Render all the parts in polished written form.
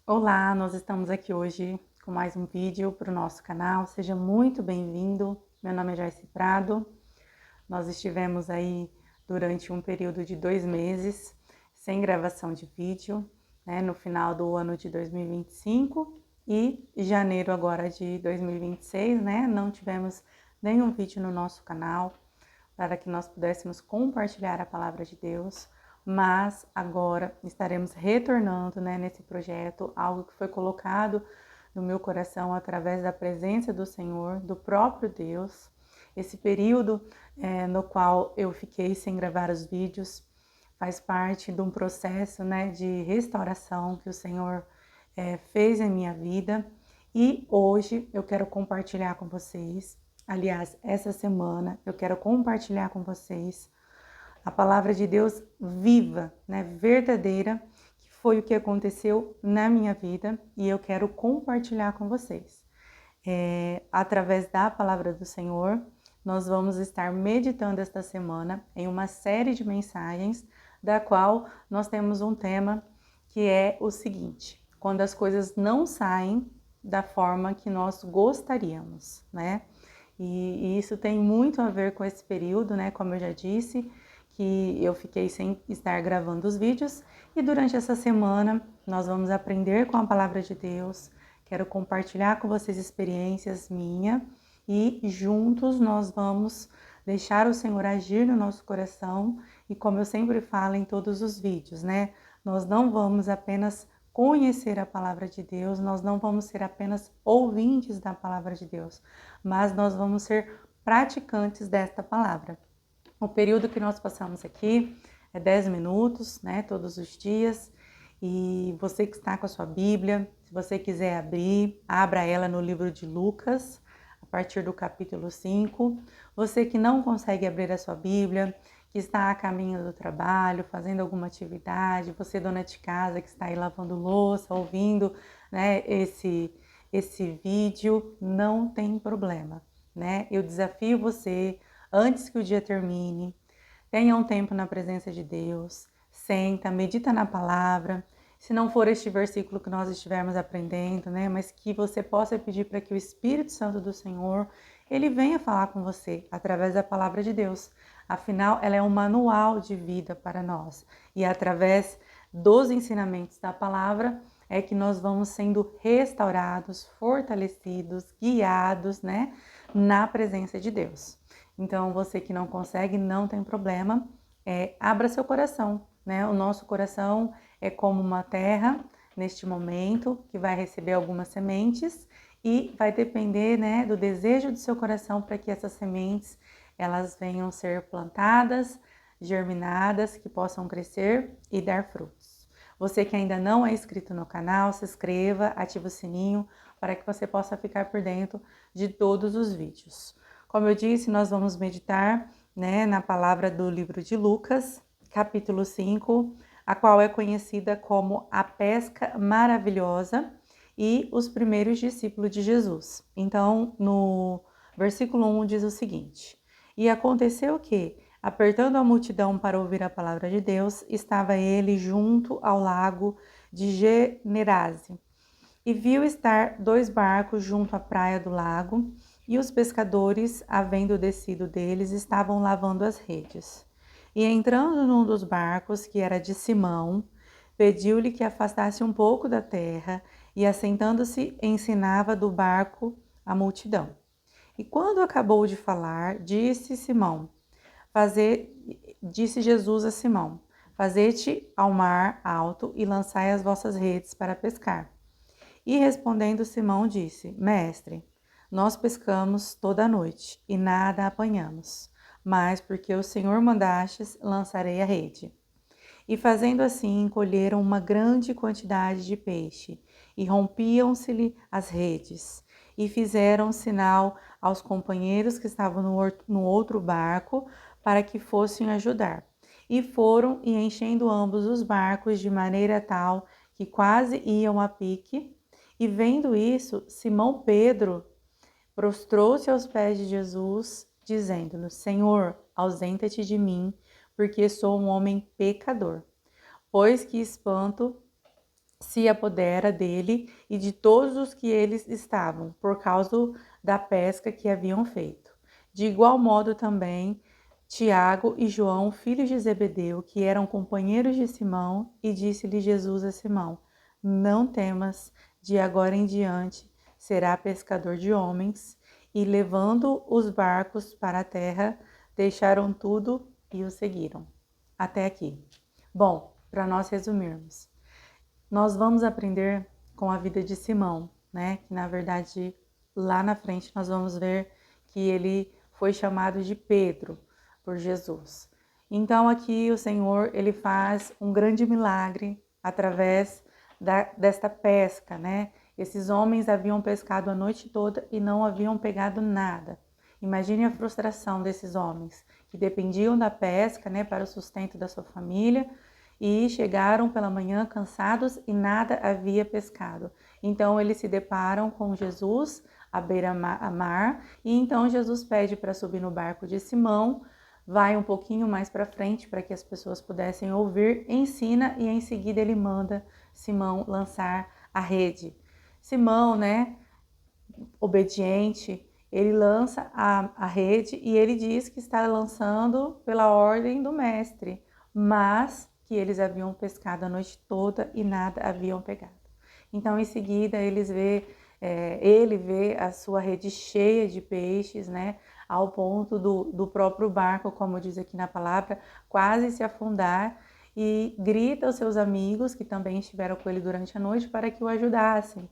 Olá, nós estamos aqui hoje com mais um vídeo para o nosso canal. Seja muito bem-vindo. Meu nome é Joyce Prado. Nós estivemos aí durante um período de 2 meses sem gravação de vídeo, né? No final do ano de 2025 e janeiro agora de 2026, né? Não tivemos nenhum vídeo no nosso canal para que nós pudéssemos compartilhar a palavra de Deus, mas agora estaremos retornando, né, nesse projeto, algo que foi colocado no meu coração através da presença do Senhor, do próprio Deus. Esse período no qual eu fiquei sem gravar os vídeos faz parte de um processo, né, de restauração que o Senhor fez em minha vida, e hoje eu quero compartilhar com vocês. Aliás, essa semana eu quero compartilhar com vocês a palavra de Deus viva, né, verdadeira, que foi o que aconteceu na minha vida e eu quero compartilhar com vocês. Através da palavra do Senhor, nós vamos estar meditando esta semana em uma série de mensagens, da qual nós temos um tema que é o seguinte: quando as coisas não saem da forma que nós gostaríamos, né? E isso tem muito a ver com esse período, né? Como eu já disse, que eu fiquei sem estar gravando os vídeos, e durante essa semana nós vamos aprender com a palavra de Deus. Quero compartilhar com vocês experiências minhas e juntos nós vamos deixar o Senhor agir no nosso coração. E como eu sempre falo em todos os vídeos, né? Nós não vamos apenas conhecer a palavra de Deus, nós não vamos ser apenas ouvintes da palavra de Deus, mas nós vamos ser praticantes desta palavra. O período que nós passamos aqui é 10 minutos, né, todos os dias. E você que está com a sua Bíblia, se você quiser abrir, abra ela no livro de Lucas, a partir do capítulo 5. Você que não consegue abrir a sua Bíblia, que está a caminho do trabalho, fazendo alguma atividade, você dona de casa que está aí lavando louça, ouvindo, né, esse vídeo, não tem problema, né? Eu desafio você, antes que o dia termine, tenha um tempo na presença de Deus, senta, medita na palavra. Se não for este versículo que nós estivermos aprendendo, né, mas que você possa pedir para que o Espírito Santo do Senhor, ele venha falar com você através da palavra de Deus. Afinal, ela é um manual de vida para nós. E através dos ensinamentos da palavra é que nós vamos sendo restaurados, fortalecidos, guiados, né, na presença de Deus. Então, você que não consegue, não tem problema, abra seu coração, né? O nosso coração é como uma terra, neste momento, que vai receber algumas sementes e vai depender, né, do desejo do seu coração para que essas sementes, elas venham ser plantadas, germinadas, que possam crescer e dar frutos. Você que ainda não é inscrito no canal, se inscreva, ative o sininho para que você possa ficar por dentro de todos os vídeos. Como eu disse, nós vamos meditar, né, na palavra do livro de Lucas, capítulo 5, a qual é conhecida como a pesca maravilhosa e os primeiros discípulos de Jesus. Então, no versículo 1 diz o seguinte: E aconteceu que, apertando a multidão para ouvir a palavra de Deus, estava ele junto ao lago de Generase, e viu estar 2 barcos junto à praia do lago, e os pescadores, havendo descido deles, estavam lavando as redes. E entrando num dos barcos, que era de Simão, pediu-lhe que afastasse um pouco da terra, e assentando-se, ensinava do barco a multidão. E quando acabou de falar, disse Jesus a Simão: Fazete ao mar alto e lançai as vossas redes para pescar. E respondendo Simão disse: Mestre, nós pescamos toda a noite e nada apanhamos, mas porque o Senhor mandastes, lançarei a rede. E fazendo assim, colheram uma grande quantidade de peixe, e rompiam-se-lhe as redes. E fizeram sinal aos companheiros que estavam no outro barco, para que fossem ajudar. E foram e enchendo ambos os barcos de maneira tal que quase iam a pique. E vendo isso, Simão Pedro prostrou-se aos pés de Jesus, dizendo-lhe: Senhor, ausenta-te de mim, porque sou um homem pecador. Pois que espanto se apodera dele e de todos os que eles estavam, por causa da pesca que haviam feito. De igual modo também Tiago e João, filhos de Zebedeu, que eram companheiros de Simão, e disse-lhe Jesus a Simão: Não temas, de agora em diante será pescador de homens. E levando os barcos para a terra, deixaram tudo e o seguiram. Até aqui. Bom, para nós resumirmos, nós vamos aprender com a vida de Simão, né? Que na verdade lá na frente nós vamos ver que ele foi chamado de Pedro por Jesus. Então aqui o Senhor ele faz um grande milagre através desta pesca, né? Esses homens haviam pescado a noite toda e não haviam pegado nada. Imagine a frustração desses homens que dependiam da pesca, né, para o sustento da sua família, e chegaram pela manhã cansados e nada havia pescado. Então eles se deparam com Jesus à beira-mar e então Jesus pede para subir no barco de Simão, vai um pouquinho mais para frente para que as pessoas pudessem ouvir, ensina e em seguida ele manda Simão lançar a rede. Simão, né, obediente, ele lança a rede e ele diz que está lançando pela ordem do mestre, mas que eles haviam pescado a noite toda e nada haviam pegado. Então, em seguida, ele vê a sua rede cheia de peixes, né, ao ponto do próprio barco, como diz aqui na palavra, quase se afundar, e grita aos seus amigos, que também estiveram com ele durante a noite, para que o ajudassem.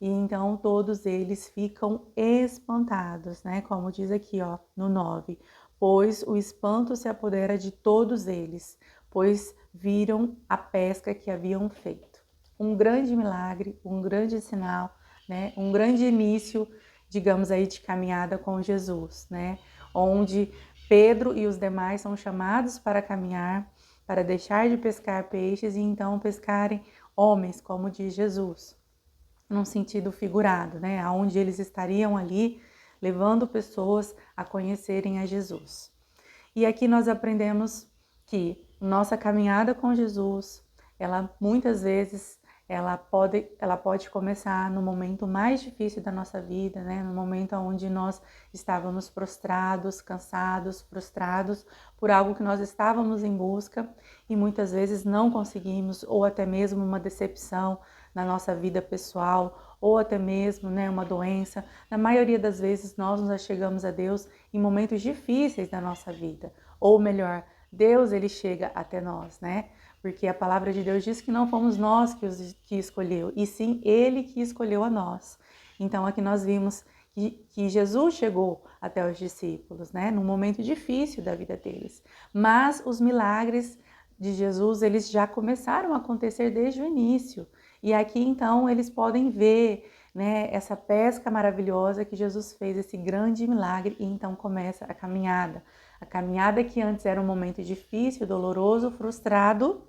E então todos eles ficam espantados, né? Como diz aqui, ó, no 9. Pois o espanto se apodera de todos eles, pois viram a pesca que haviam feito. Um grande milagre, um grande sinal, né? Um grande início, digamos aí, de caminhada com Jesus, né? Onde Pedro e os demais são chamados para caminhar, para deixar de pescar peixes e então pescarem homens, como diz Jesus, num sentido figurado, né? Onde eles estariam ali levando pessoas a conhecerem a Jesus. E aqui nós aprendemos que nossa caminhada com Jesus, ela muitas vezes ela pode começar no momento mais difícil da nossa vida, né? No momento onde nós estávamos prostrados, cansados, frustrados por algo que nós estávamos em busca e muitas vezes não conseguimos, ou até mesmo uma decepção na nossa vida pessoal, ou até mesmo, né, uma doença. Na maioria das vezes nós nos achegamos a Deus em momentos difíceis da nossa vida, ou melhor, Deus ele chega até nós, né? Porque a palavra de Deus diz que não fomos nós que escolheu, e sim Ele que escolheu a nós. Então aqui nós vimos que Jesus chegou até os discípulos, né? Num momento difícil da vida deles. Mas os milagres de Jesus, eles já começaram a acontecer desde o início. E aqui então eles podem ver, né, essa pesca maravilhosa que Jesus fez, esse grande milagre, e então começa a caminhada. A caminhada que antes era um momento difícil, doloroso, frustrado,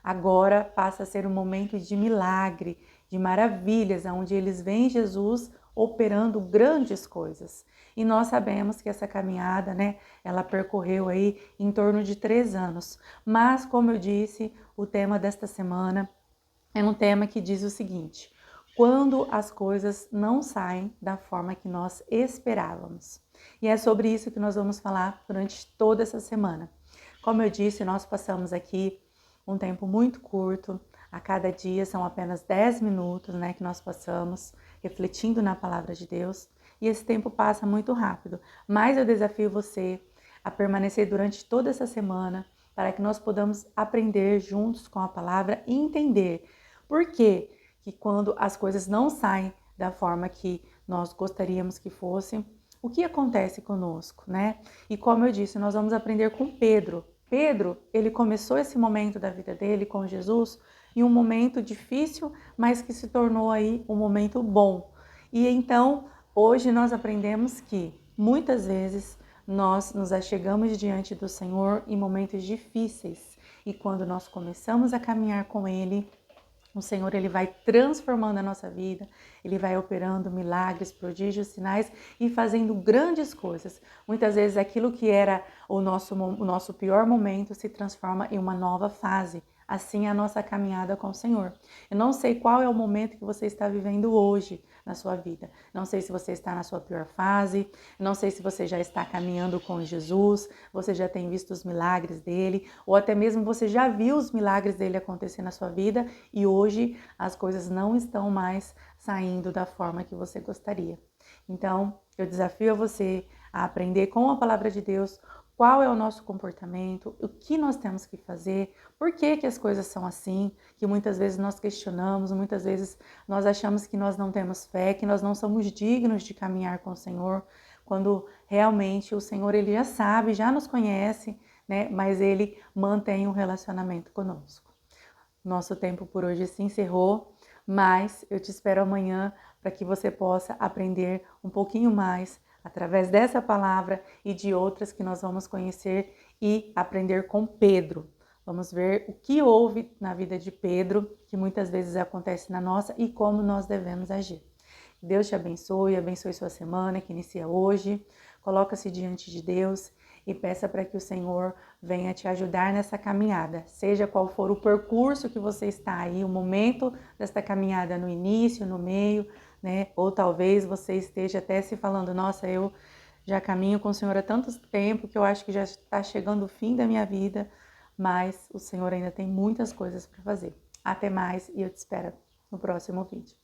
agora passa a ser um momento de milagre, de maravilhas, onde eles veem Jesus operando grandes coisas. E nós sabemos que essa caminhada, né, ela percorreu aí em torno de 3 anos. Mas, como eu disse, o tema desta semana é um tema que diz o seguinte: quando as coisas não saem da forma que nós esperávamos. E é sobre isso que nós vamos falar durante toda essa semana. Como eu disse, nós passamos aqui um tempo muito curto, a cada dia são apenas 10 minutos, né, que nós passamos refletindo na palavra de Deus, e esse tempo passa muito rápido. Mas eu desafio você a permanecer durante toda essa semana para que nós podamos aprender juntos com a palavra e entender por que quando as coisas não saem da forma que nós gostaríamos que fossem, o que acontece conosco, né? E como eu disse, nós vamos aprender com Pedro. Pedro, ele começou esse momento da vida dele com Jesus em um momento difícil, mas que se tornou aí um momento bom. E então, hoje nós aprendemos que muitas vezes nós nos achegamos diante do Senhor em momentos difíceis. E quando nós começamos a caminhar com Ele, o Senhor ele vai transformando a nossa vida, Ele vai operando milagres, prodígios, sinais e fazendo grandes coisas. Muitas vezes aquilo que era o nosso pior momento se transforma em uma nova fase, assim é a nossa caminhada com o Senhor. Eu não sei qual é o momento que você está vivendo hoje na sua vida. Não sei se você está na sua pior fase, não sei se você já está caminhando com Jesus, você já tem visto os milagres dele, ou até mesmo você já viu os milagres dele acontecer na sua vida e hoje as coisas não estão mais saindo da forma que você gostaria. Então, eu desafio você a aprender com a palavra de Deus qual é o nosso comportamento, o que nós temos que fazer, por que que as coisas são assim, que muitas vezes nós questionamos, muitas vezes nós achamos que nós não temos fé, que nós não somos dignos de caminhar com o Senhor, quando realmente o Senhor ele já sabe, já nos conhece, né? Mas ele mantém um relacionamento conosco. Nosso tempo por hoje se encerrou, mas eu te espero amanhã para que você possa aprender um pouquinho mais através dessa palavra e de outras que nós vamos conhecer e aprender com Pedro. Vamos ver o que houve na vida de Pedro, que muitas vezes acontece na nossa, e como nós devemos agir. Deus te abençoe, abençoe sua semana que inicia hoje. Coloca-se diante de Deus e peça para que o Senhor venha te ajudar nessa caminhada. Seja qual for o percurso que você está aí, o momento desta caminhada no início, no meio, né? Ou talvez você esteja até se falando, nossa, eu já caminho com o Senhor há tanto tempo que eu acho que já está chegando o fim da minha vida, mas o Senhor ainda tem muitas coisas para fazer. Até mais e eu te espero no próximo vídeo.